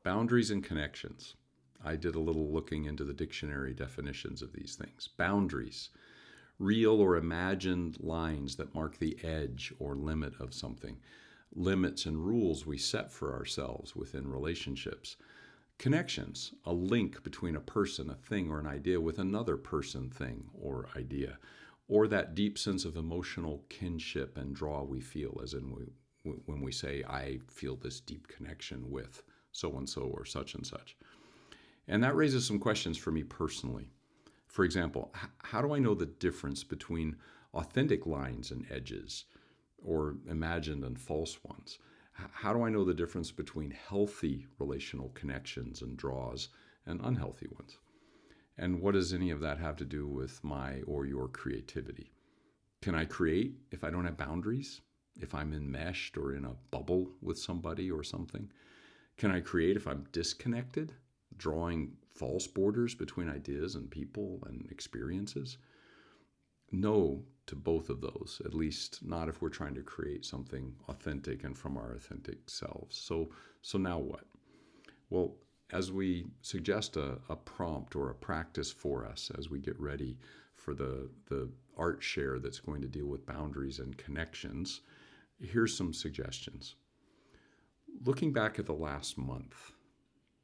Boundaries and connections. I did a little looking into the dictionary definitions of these things. Boundaries, real or imagined lines that mark the edge or limit of something, limits and rules we set for ourselves within relationships. Connections, a link between a person, a thing, or an idea with another person, thing, or idea, or that deep sense of emotional kinship and draw we feel, as in when we say, I feel this deep connection with so and so or such and such. And that raises some questions for me personally. For example, how do I know the difference between authentic lines and edges or imagined and false ones? How do I know the difference between healthy relational connections and draws and unhealthy ones? And what does any of that have to do with my or your creativity? Can I create if I don't have boundaries? If I'm enmeshed or in a bubble with somebody or something? Can I create if I'm disconnected, drawing false borders between ideas and people and experiences? No to both of those, at least not if we're trying to create something authentic and from our authentic selves. So now what? Well, as we suggest a prompt or a practice for us as we get ready for the art share that's going to deal with boundaries and connections, here's some suggestions. Looking back at the last month,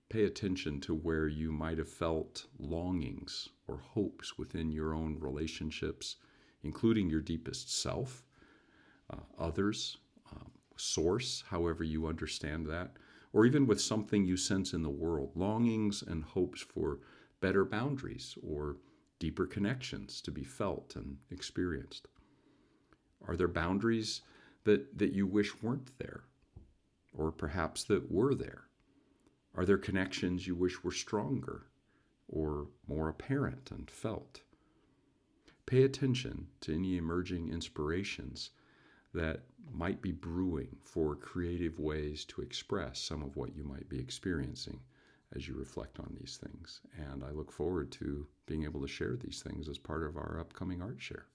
pay attention to where you might have felt longings or hopes within your own relationships, including your deepest self, others, source, however you understand that, or even with something you sense in the world, longings and hopes for better boundaries or deeper connections to be felt and experienced. Are there boundaries that you wish weren't there, or perhaps that were there? Are there connections you wish were stronger or more apparent and felt? Pay attention to any emerging inspirations that might be brewing for creative ways to express some of what you might be experiencing as you reflect on these things. And I look forward to being able to share these things as part of our upcoming art share.